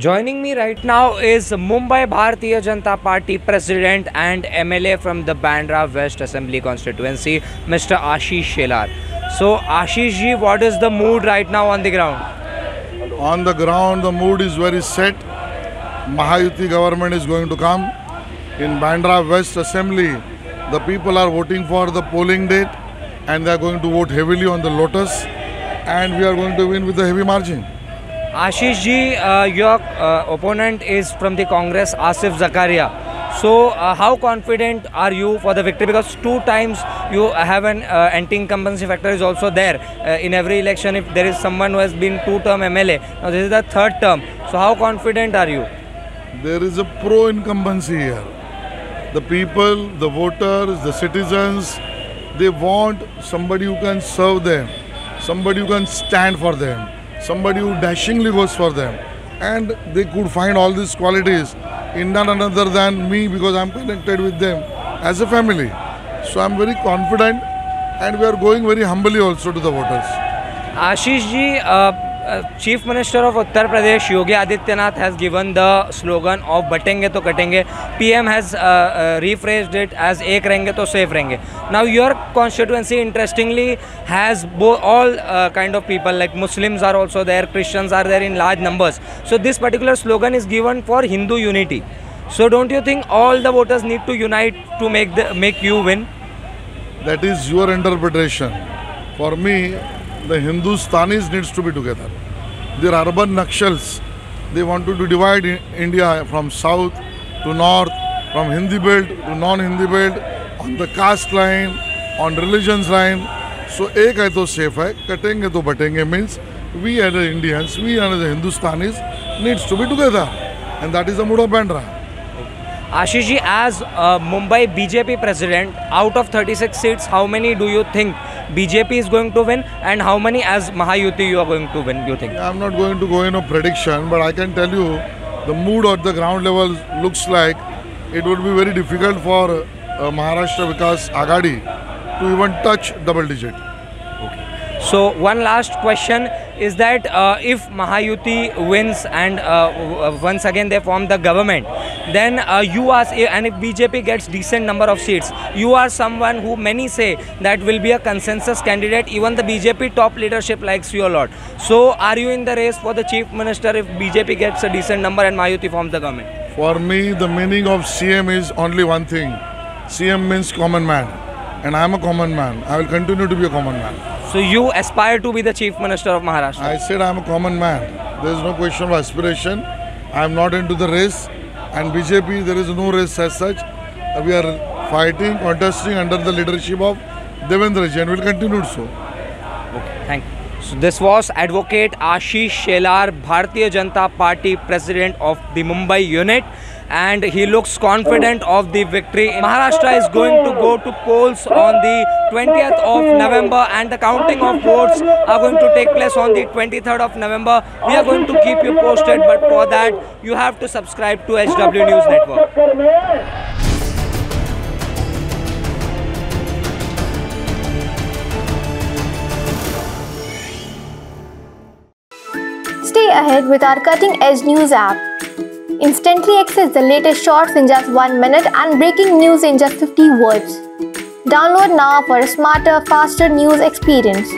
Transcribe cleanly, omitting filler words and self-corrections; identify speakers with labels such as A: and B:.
A: Joining me right now is Mumbai Bharatiya Janata Party President and MLA from the Bandra West Assembly constituency, Mr. Ashish Shelar. So Ashish ji, what is the mood right now on the ground?
B: On the ground, the mood is very set. Mahayuti government is going to come. In Bandra West Assembly, the people are voting for the polling date and they are going to vote heavily on the Lotus, and we are going to win with a heavy margin.
A: Ashish ji, your opponent is from the Congress, Asif Zakaria. So how confident are you for the victory? Because 2 times you have an anti-incumbency factor is also there in every election. If there is someone who has been 2-term MLA, now this is the 3rd term. So how confident are you?
B: There is a pro-incumbency here. The people, the voters, the citizens, they want somebody who can serve them, somebody who can stand for them, somebody who dashingly goes for them, and they could find all these qualities in none other than me, because I am connected with them as a family. So I am very confident, and we are going very humbly also to the voters.
A: Ashish ji, Chief Minister of Uttar Pradesh Yogi Adityanath has given the slogan of "Batenge to Katenge." PM has rephrased it as "Ek Rahenge to Safe Rahenge." Now your constituency, interestingly, has all kind of people, like Muslims are also there, Christians are there in large numbers. So this particular slogan is given for Hindu unity. So don't you think all the voters need to unite to make you win?
B: That is your interpretation. For me, the Hindustanis needs to be together. They are urban Nakshals. They wanted to divide India from south to north, from Hindi belt to non-Hindi belt, on the caste line, on religions line. So, ek hai to safe hai, katenge to batenge means we as the Indians, we as the Hindustanis needs to be together. And that is the mood of Bandra.
A: Ashish ji, as Mumbai BJP president, out of 36 seats, how many do you think BJP is going to win, and how many as Mahayuti you are going to win, you think?
B: I am not going to go in a prediction, but I can tell you the mood at the ground level looks like it would be very difficult for Maharashtra Vikas Aghadi to even touch double digit.
A: So one last question is that if Mahayuti wins and once again they form the government, then you are, and if BJP gets decent number of seats, you are someone who many say that will be a consensus candidate. Even the BJP top leadership likes you a lot. So are you in the race for the chief minister if BJP gets a decent number and Mahayuti forms the government?
B: For me, the meaning of CM is only one thing. CM means common man, and I am a common man. I will continue to be a common man.
A: So you aspire to be the Chief Minister of Maharashtra?
B: I said I am a common man. There is no question of aspiration. I am not into the race. And BJP, there is no race as such. We are fighting, contesting under the leadership of Devendra ji, and will continue so.
A: Okay, thank you. So this was Advocate Ashish Shelar, Bharatiya Janata Party President of the Mumbai unit, and he looks confident of the victory. Maharashtra is going to go to polls on the 20th of November, and the counting of votes are going to take place on the 23rd of November. We are going to keep you posted, but for that you have to subscribe to HW News Network.
C: Stay ahead with our cutting-edge news app. Instantly access the latest shorts in just 1 minute and breaking news in just 50 words. Download now for a smarter, faster news experience.